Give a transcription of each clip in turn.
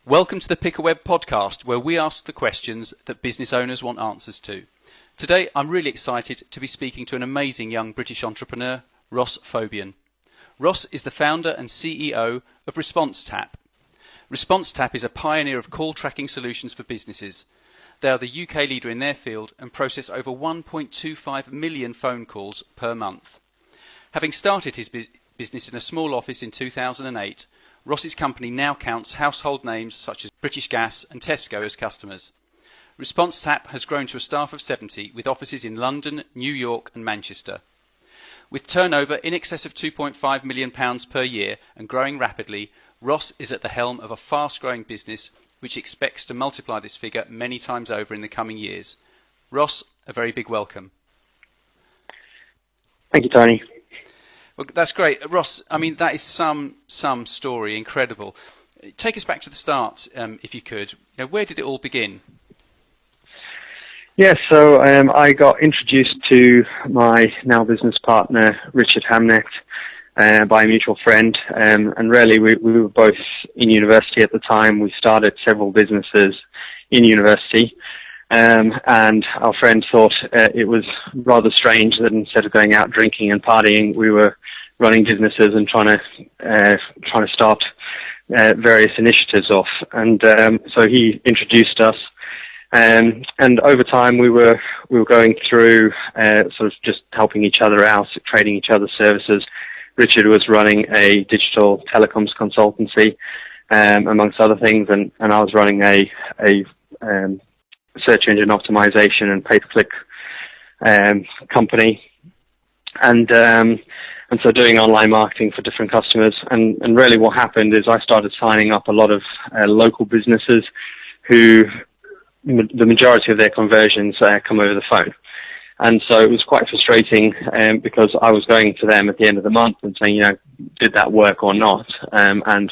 Welcome to the Pickaweb podcast, where we ask the questions that business owners want answers to. Today, I'm really excited to be speaking to an amazing young British entrepreneur, Ross Fobian. Ross is the founder and CEO of ResponseTap. ResponseTap is a pioneer of call tracking solutions for businesses. They are the UK leader in their field and process over 1.25 million phone calls per month. Having started his business in a small office in 2008, Ross's company now counts household names such as British Gas and Tesco as customers. ResponseTap has grown to a staff of 70 with offices in London, New York and Manchester. With turnover in excess of £2.5 million per year and growing rapidly, Ross is at the helm of a fast-growing business which expects to multiply this figure many times over in the coming years. Ross, a very big welcome. Thank you, Tony. Well, that's great. Ross, I mean, that is some story, incredible. Take us back to the start, if you could. Where did it all begin? Yes, so I got introduced to my now business partner, Richard Hamnet, by a mutual friend. And really, we were both in university at the time. We started several businesses in university. And our friend thought it was rather strange that instead of going out drinking and partying, we were running businesses and trying to start various initiatives off. And so he introduced us. And over time, we were going through sort of just helping each other out, trading each other's services. Richard was running a digital telecoms consultancy, amongst other things, and I was running a search engine optimization and pay-per-click company, and so doing online marketing for different customers. And really what happened is I started signing up a lot of local businesses who the majority of their conversions come over the phone. And so it was quite frustrating because I was going to them at the end of the month and saying, did that work or not? And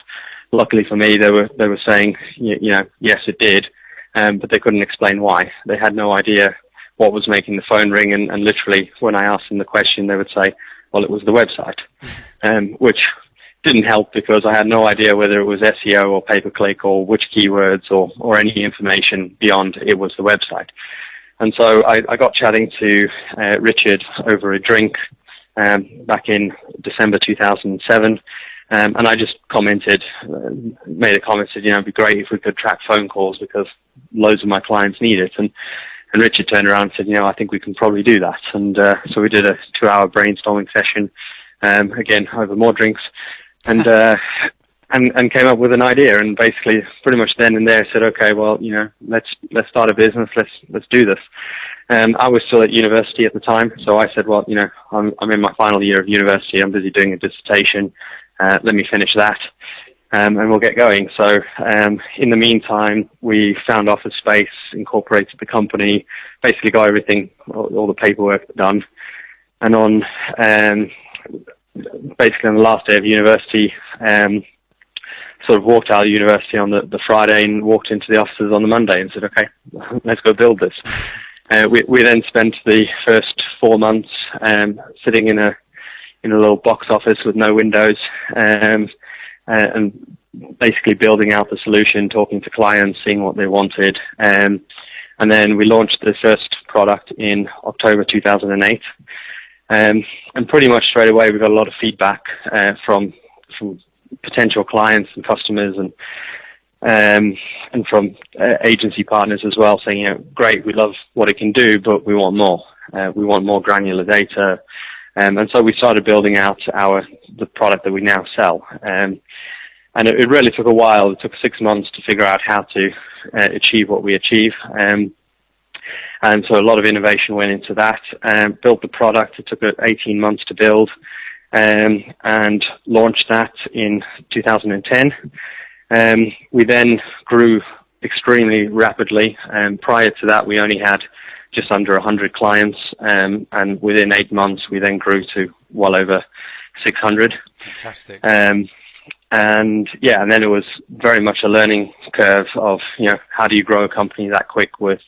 luckily for me, they were saying, yes, it did. But they couldn't explain why. They had no idea what was making the phone ring, and literally when I asked them the question, they would say, well, it was the website, which didn't help because I had no idea whether it was SEO or pay-per-click or which keywords or any information beyond it was the website. And so I got chatting to Richard over a drink back in December 2007. And I just made a comment, said, it'd be great if we could track phone calls because loads of my clients need it. And Richard turned around and said, I think we can probably do that. And so we did a 2-hour brainstorming session, again, over more drinks, and came up with an idea. And basically, pretty much then and there said, okay, well, let's start a business, let's do this. I was still at university at the time, so I said, well, I'm in my final year of university, I'm busy doing a dissertation. Let me finish that, and we'll get going. So in the meantime, we found office space, incorporated the company, basically got everything, all the paperwork done. And on basically on the last day of university, sort of walked out of university on the Friday and walked into the offices on the Monday and said, okay, let's go build this. We then spent the first 4 months sitting in a little box office with no windows, and basically building out the solution, talking to clients, seeing what they wanted. And then we launched the first product in October 2008. And pretty much straight away, we got a lot of feedback from potential clients and customers and from agency partners as well, saying, great, we love what it can do, but we want more. We want more granular data. And so we started building out the product that we now sell. And it really took a while. It took 6 months to figure out how to achieve what we achieve. And so a lot of innovation went into that. Built the product. It took 18 months to build, and launched that in 2010. We then grew extremely rapidly. Prior to that, we only had just under 100 clients, and within 8 months, we then grew to well over 600. Fantastic. And then it was very much a learning curve of, how do you grow a company that quick with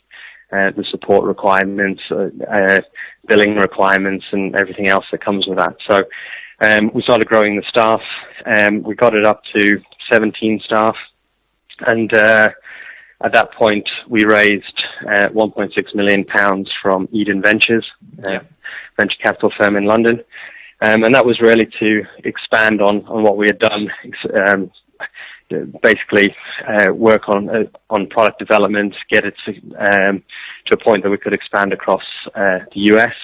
the support requirements, billing requirements, and everything else that comes with that. So we started growing the staff. We got it up to 17 staff. And at that point, we raised £1.6 million from Eden Ventures, venture capital firm in London. And that was really to expand on what we had done, basically work on product development, get it to a point that we could expand across the US,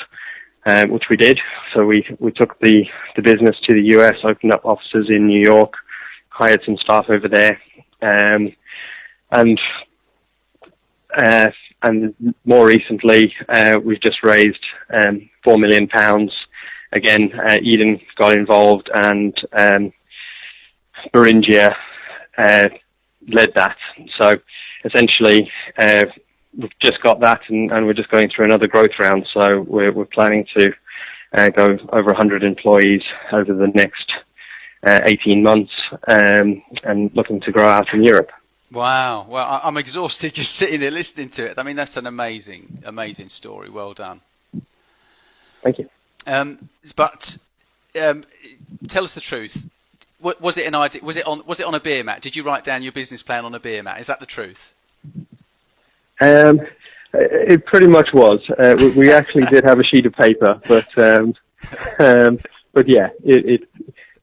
which we did. So we took the business to the US, opened up offices in New York, hired some staff over there, and more recently we've just raised £4 million. Again, Eden got involved, and Beringia led that. So essentially, we've just got that, and we're just going through another growth round. So we're planning to go over 100 employees over the next 18 months, and looking to grow out in Europe. Wow. Well, I'm exhausted just sitting here listening to it. I mean, that's an amazing story. Well done. Thank you. But tell us the truth. Was it an idea? Was it on a beer mat? Did you write down your business plan on a beer mat? Is that the truth? It pretty much was. We actually did have a sheet of paper, but yeah,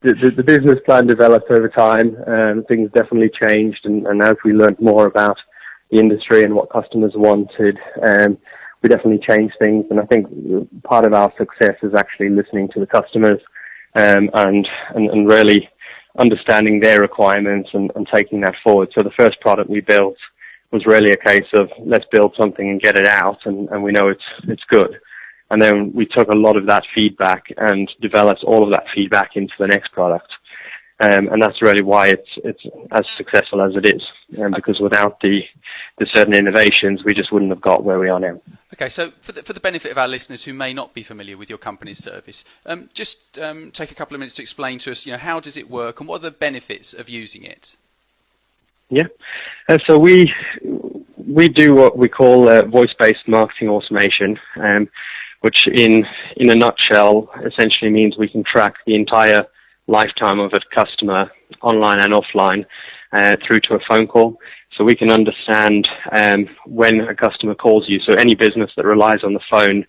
the business plan developed over time. Things definitely changed, and as we learned more about the industry and what customers wanted, we definitely changed things. And I think part of our success is actually listening to the customers, and really understanding their requirements and taking that forward. So the first product we built was really a case of let's build something and get it out, and we know it's good. And then we took a lot of that feedback and developed all of that feedback into the next product. And that's really why it's as successful as it is. Because without the certain innovations, we just wouldn't have got where we are now. Okay, so for the benefit of our listeners who may not be familiar with your company's service, just take a couple of minutes to explain to us, how does it work and what are the benefits of using it? Yeah, so we do what we call voice-based marketing automation, which in a nutshell essentially means we can track the entire lifetime of a customer, online and offline, through to a phone call. So we can understand when a customer calls you. So any business that relies on the phone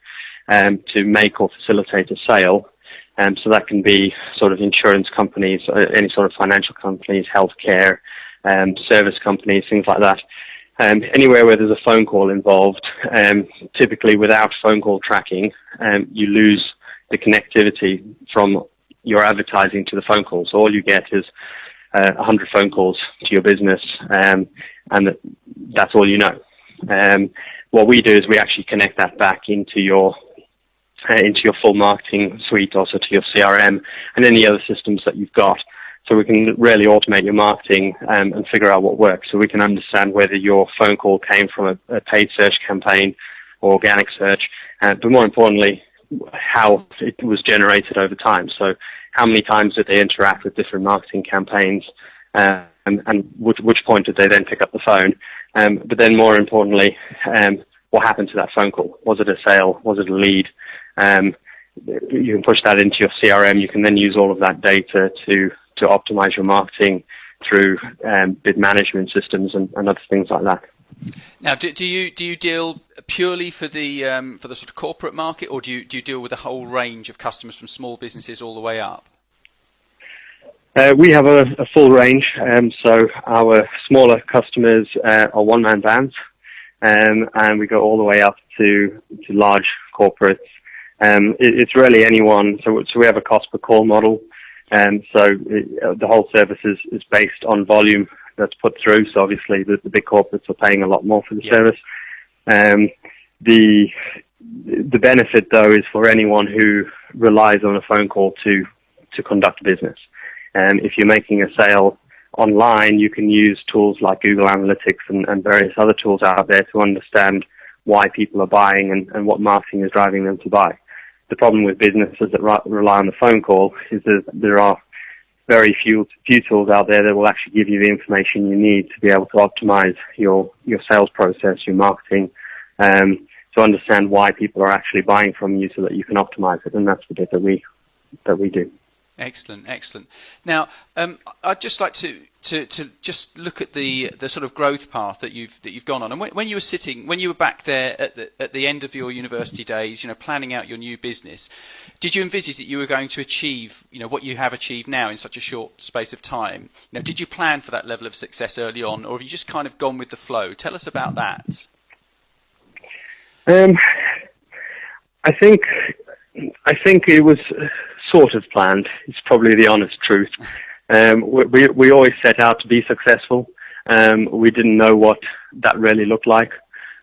to make or facilitate a sale, so that can be sort of insurance companies, any sort of financial companies, healthcare, service companies, things like that. Anywhere where there's a phone call involved, typically without phone call tracking, you lose the connectivity from your advertising to the phone call. So all you get is 100 phone calls to your business, and that's all you know. What we do is we actually connect that back into your full marketing suite, also to your CRM and any other systems that you've got. So we can really automate your marketing and figure out what works. So we can understand whether your phone call came from a paid search campaign or organic search, but more importantly, how it was generated over time. So how many times did they interact with different marketing campaigns, and which point did they then pick up the phone? But then more importantly, what happened to that phone call? Was it a sale? Was it a lead? You can push that into your CRM. You can then use all of that data to optimize your marketing through bid management systems and other things like that. Now, do you deal purely for the sort of corporate market, or do you deal with a whole range of customers from small businesses all the way up? We have a full range. So our smaller customers are one-man bands, and we go all the way up to large corporates. It's really anyone. So we have a cost per call model. The whole service is based on volume that's put through. So obviously the big corporates are paying a lot more for the service. The benefit though is for anyone who relies on a phone call to conduct business. If you're making a sale online, you can use tools like Google Analytics and various other tools out there to understand why people are buying and what marketing is driving them to buy. The problem with businesses that rely on the phone call is that there are very few tools out there that will actually give you the information you need to be able to optimize your sales process, your marketing, to understand why people are actually buying from you so that you can optimize it. And that's the bit that we do. Excellent, excellent. Now, I'd just like to just look at the sort of growth path that you've gone on. And when you were back there at the end of your university days, planning out your new business, did you envisage that you were going to achieve, what you have achieved now in such a short space of time? Did you plan for that level of success early on, or have you just kind of gone with the flow? Tell us about that. I think it was sort of planned. It's probably the honest truth. We always set out to be successful. We didn't know what that really looked like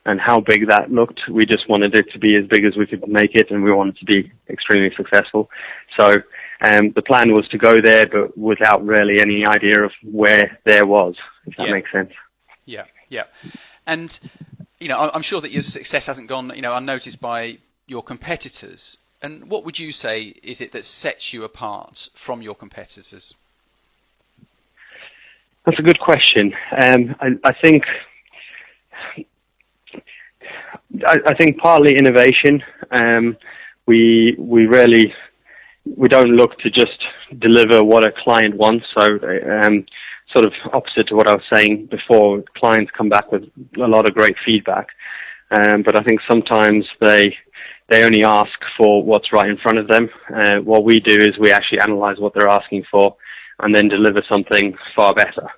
and how big that looked. We just wanted it to be as big as we could make it, and we wanted to be extremely successful. So the plan was to go there, but without really any idea of where there was, if that makes sense. Yeah, yeah. And, I'm sure that your success hasn't gone, unnoticed by your competitors. And what would you say is it that sets you apart from your competitors? That's a good question. I think partly innovation. We don't look to just deliver what a client wants. So sort of opposite to what I was saying before, clients come back with a lot of great feedback, but I think sometimes they only ask for what's right in front of them. What we do is we actually analyze what they're asking for and then deliver something far better.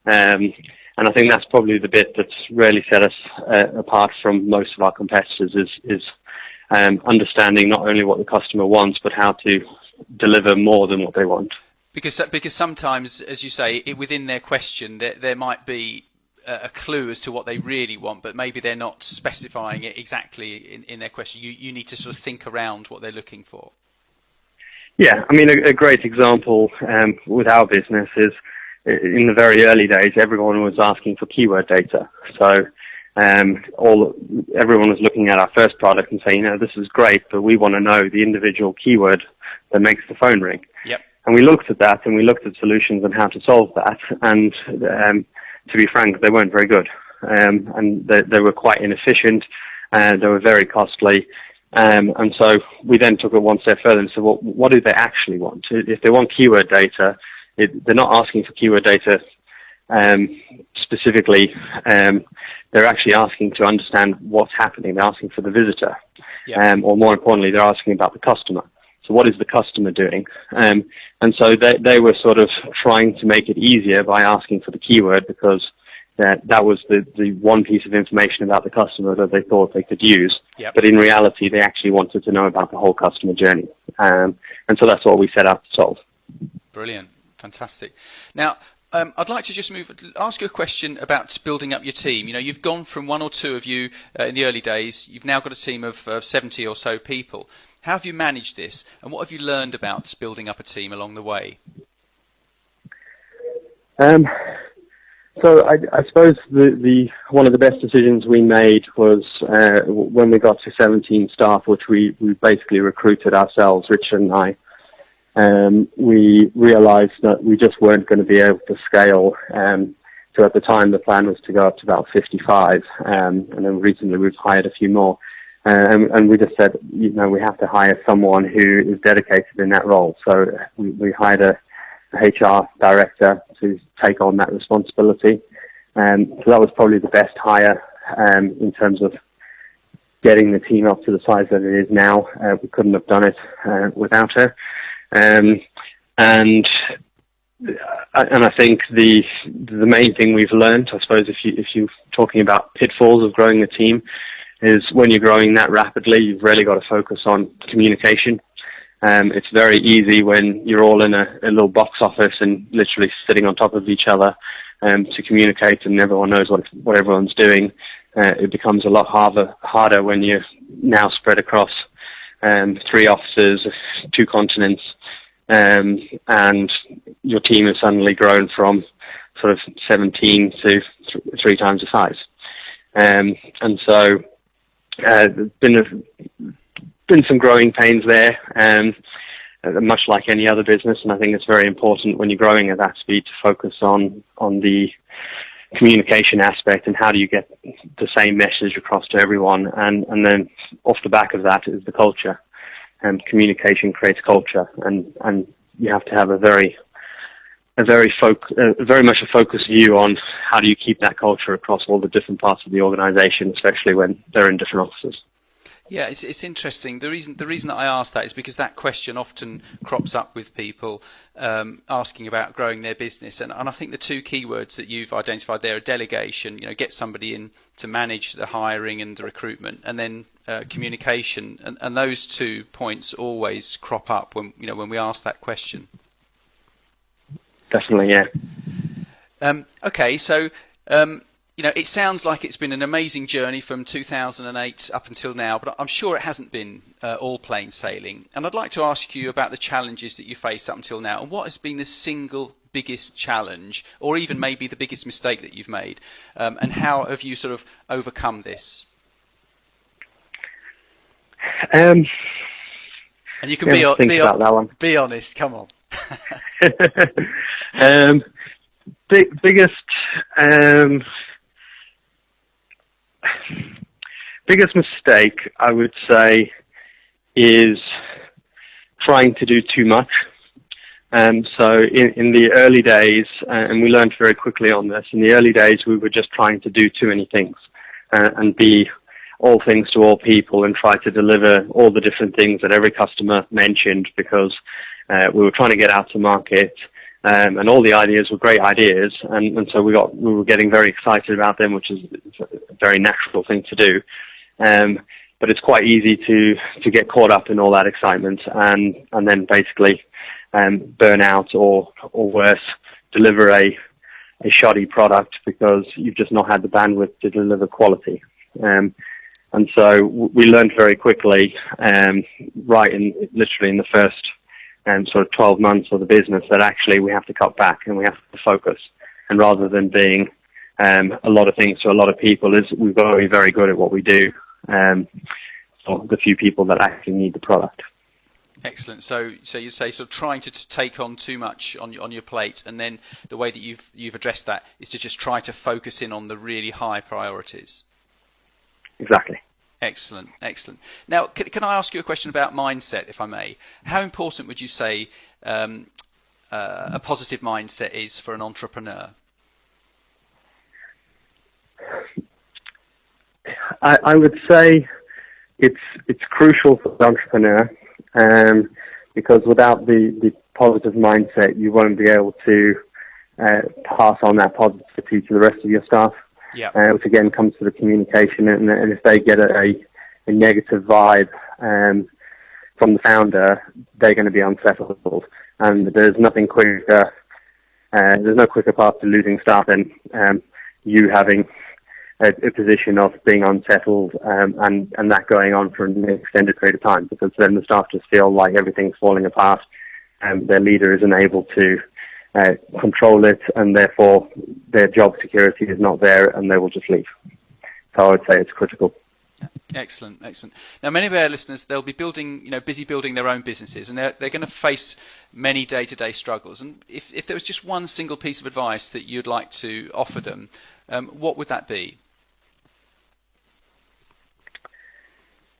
And I think that's probably the bit that's really set us apart from most of our competitors is understanding not only what the customer wants, but how to deliver more than what they want. Because sometimes, as you say, within their question, there might be a clue as to what they really want, but maybe they're not specifying it exactly in their question. You need to sort of think around what they're looking for. Yeah, I mean, a great example with our business is in the very early days, everyone was asking for keyword data. So everyone was looking at our first product and saying, this is great, but we want to know the individual keyword that makes the phone ring. Yep. And we looked at that, and we looked at solutions on how to solve that, and to be frank, they weren't very good, and they were quite inefficient, they were very costly, and so we then took it one step further and said, well, what do they actually want? If they want keyword data, they're not asking for keyword data specifically, they're actually asking to understand what's happening. They're asking for the visitor, or more importantly, they're asking about the customer. So what is the customer doing? And so they were sort of trying to make it easier by asking for the keyword, because that was the one piece of information about the customer that they thought they could use. Yep. But in reality, they actually wanted to know about the whole customer journey. And so that's what we set out to solve. Brilliant. Fantastic. Now, I'd like to just ask you a question about building up your team. You've gone from one or two of you in the early days. You've now got a team of 70 or so people. How have you managed this, and what have you learned about building up a team along the way? So I suppose the one of the best decisions we made was when we got to 17 staff, which we basically recruited ourselves, Richard and I. We realized that we just weren't going to be able to scale. So at the time, the plan was to go up to about 55, and then recently we've hired a few more. And we just said, we have to hire someone who is dedicated in that role. So we hired a HR director to take on that responsibility. So that was probably the best hire in terms of getting the team up to the size that it is now. We couldn't have done it without her. And I think the main thing we've learned, I suppose, if you're talking about pitfalls of growing a team, is when you're growing that rapidly, you've really got to focus on communication. It's very easy when you're all in a little box office and literally sitting on top of each other to communicate, and everyone knows what everyone's doing. It becomes a lot harder when you're now spread across 3 offices, 2 continents, and your team has suddenly grown from sort of 17 to 3 times the size. And so there's been some growing pains there, much like any other business, and I think it's very important when you're growing at that speed to focus on the communication aspect and how do you get the same message across to everyone, and then off the back of that is the culture. And communication creates culture, and you have to have a very much a focused view on how do you keep that culture across all the different parts of the organisation, especially when they're in different offices. Yeah, it's interesting. The reason that I ask that is because that question often crops up with people asking about growing their business, and I think the two keywords that you've identified there are delegation. Get somebody in to manage the hiring and the recruitment, and then communication. And those 2 points always crop up when we ask that question. Definitely, yeah. Okay, so. It sounds like it's been an amazing journey from 2008 up until now, but I'm sure it hasn't been all plain sailing. And I'd like to ask you about the challenges that you faced up until now, and what has been the single biggest challenge, or even maybe the biggest mistake that you've made, and how have you sort of overcome this? And you can be honest. Come on. Biggest mistake, I would say, is trying to do too much. So in the early days, and we learned very quickly on this, in the early days we were just trying to do too many things and be all things to all people and try to deliver all the different things that every customer mentioned, because we were trying to get out to market. And all the ideas were great ideas, and so we were getting very excited about them, which is a very natural thing to do. But it's quite easy to get caught up in all that excitement and then basically burn out or worse, deliver a shoddy product because you've just not had the bandwidth to deliver quality. And so we learned very quickly, literally in the first sort of 12 months of the business, that actually we have to cut back and we have to focus. And rather than being a lot of things to a lot of people, we've got to be very good at what we do for the few people that actually need the product. Excellent. So you say sort of trying to take on too much on your plate, and then the way that you've addressed that is to just try to focus in on the really high priorities. Exactly. Excellent. Now, can I ask you a question about mindset, if I may? How important would you say a positive mindset is for an entrepreneur? I would say it's crucial for the entrepreneur, because without the positive mindset, you won't be able to pass on that positivity to the rest of your staff. Yeah. Which again comes to the communication, and if they get a negative vibe from the founder, they're going to be unsettled. And there's nothing quicker. There's no quicker path to losing staff than you having a position of being unsettled, and that going on for an extended period of time, because then the staff just feel like everything's falling apart, and their leader isn't able to control it, and therefore their job security is not there, and they will just leave. So I would say it's critical. Excellent. Now, many of our listeners, they'll be busy building their own businesses, and they're going to face many day-to-day struggles. And if there was just one single piece of advice that you'd like to offer them, what would that be?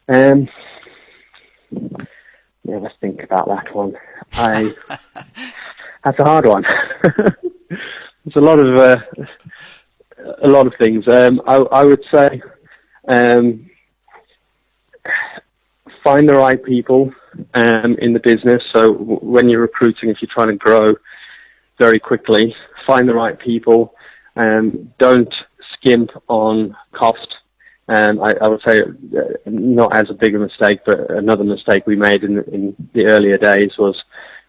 Yeah, let's think about that one. That's a hard one. There's a lot of things. I would say find the right people in the business. So when you're recruiting, if you're trying to grow very quickly, find the right people. Don't skimp on cost. I would say not as a big a mistake, but another mistake we made in the earlier days was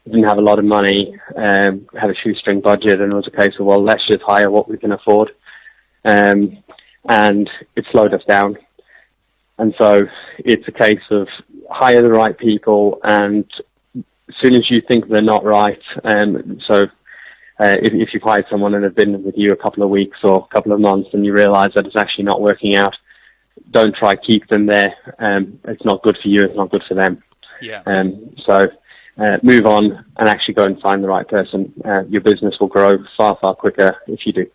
we didn't have a lot of money, had a shoestring budget, and it was a case of, well, let's just hire what we can afford. And it slowed us down. And so it's a case of hire the right people, and as soon as you think they're not right, if you've hired someone and they've been with you a couple of weeks or a couple of months and you realize that it's actually not working out, don't try to keep them there. It's not good for you, it's not good for them. Yeah. Move on and actually go and find the right person. Your business will grow far, far quicker if you do.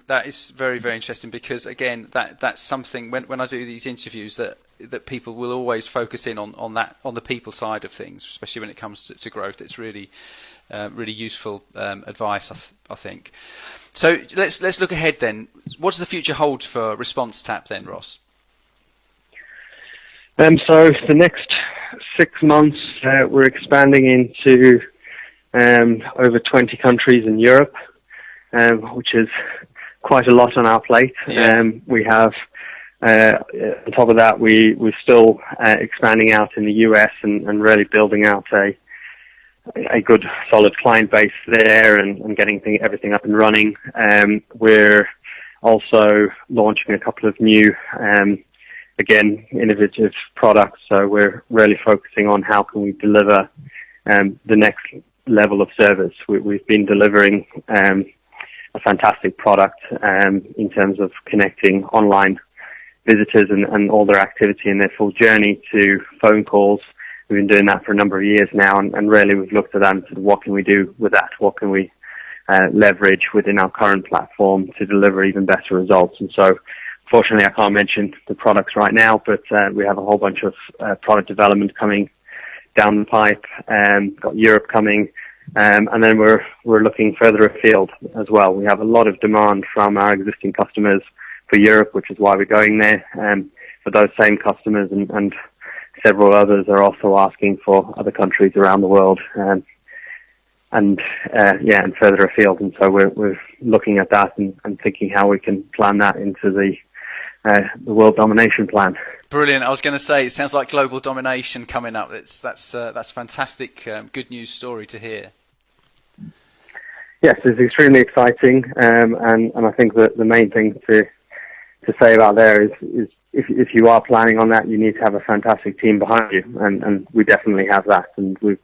That is very, very interesting, because again, that's something when I do these interviews that that people will always focus in on the people side of things, especially when it comes to growth. It's really useful advice, I think. So let's look ahead then. What does the future hold for ResponseTap then, Ross? So the next 6 months, we're expanding into over 20 countries in Europe, which is quite a lot on our plate. Yeah. We have, on top of that, we're still expanding out in the US and really building out a good, solid client base there and getting everything up and running. We're also launching a couple of new, again, innovative products. So we're really focusing on how can we deliver the next level of service. We've been delivering a fantastic product in terms of connecting online visitors and all their activity and their full journey to phone calls. We've been doing that for a number of years now, and really we've looked at that and said, what can we do with that? What can we leverage within our current platform to deliver even better results? And so, fortunately, I can't mention the products right now, but we have a whole bunch of product development coming down the pipe. Got Europe coming, and then we're looking further afield as well. We have a lot of demand from our existing customers for Europe, which is why we're going there. For those same customers and several others are also asking for other countries around the world, and further afield. And so we're looking at that and thinking how we can plan that into the world domination plan. Brilliant. I was going to say, it sounds like global domination coming up. That's fantastic. Good news story to hear. Yes, it's extremely exciting, and I think that the main thing to say about there is if you are planning on that, you need to have a fantastic team behind you, and we definitely have that, and we've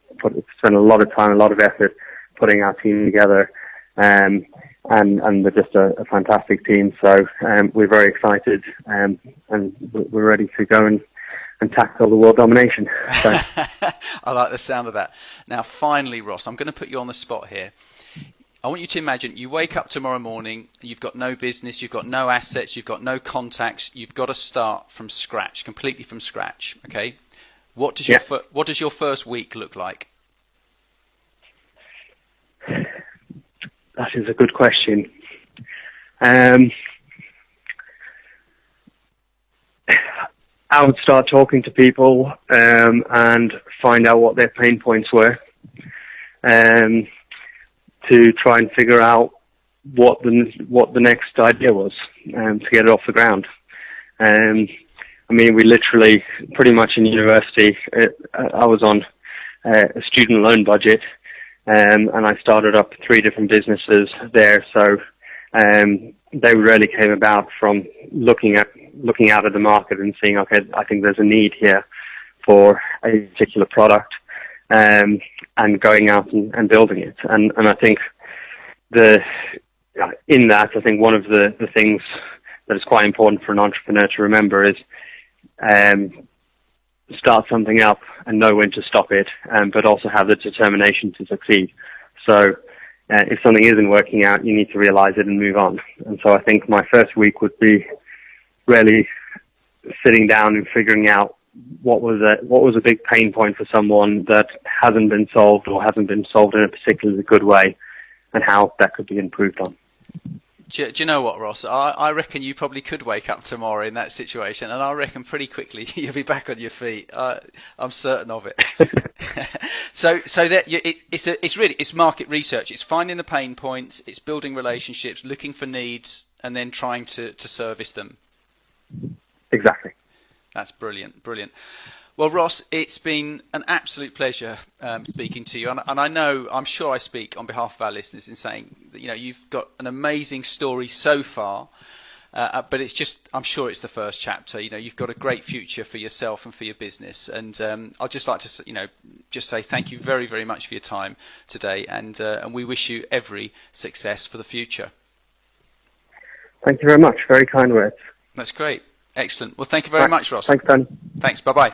spent a lot of time, a lot of effort putting our team together, and they're just a fantastic team. So we're very excited, and we're ready to go and tackle the world domination. So. I like the sound of that. Now, finally, Ross, I'm going to put you on the spot here. I want you to imagine you wake up tomorrow morning, you've got no business, you've got no assets, you've got no contacts, you've got to start from scratch, completely from scratch. Okay, what does your first week look like? That is a good question. I would start talking to people and find out what their pain points were, to try and figure out what the next idea was, to get it off the ground. I mean, we literally, pretty much in university, I was on a student loan budget, and I started up 3 different businesses there. So they really came about from looking out at the market and seeing, okay, I think there's a need here for a particular product, and going out and building it. And I think in that, I think one of the things that is quite important for an entrepreneur to remember is start something up and know when to stop it, but also have the determination to succeed. So if something isn't working out, you need to realize it and move on. And so I think my first week would be really sitting down and figuring out what was a big pain point for someone that hasn't been solved or hasn't been solved in a particularly good way, and how that could be improved on. Do you know what, Ross? I reckon you probably could wake up tomorrow in that situation, and I reckon pretty quickly you'll be back on your feet. I'm certain of it. So that it's market research. It's finding the pain points. It's building relationships, looking for needs, and then trying to service them. Exactly. That's brilliant. Well, Ross, it's been an absolute pleasure speaking to you, and I'm sure I speak on behalf of our listeners in saying that, you've got an amazing story so far, but I'm sure it's the first chapter. You've got a great future for yourself and for your business, and I'd just like to just say thank you very, very much for your time today, and we wish you every success for the future. Thank you very much. Very kind words. That's great. Excellent. Well, thank you very much, Ross. Thanks, Dan. Thanks. Bye-bye.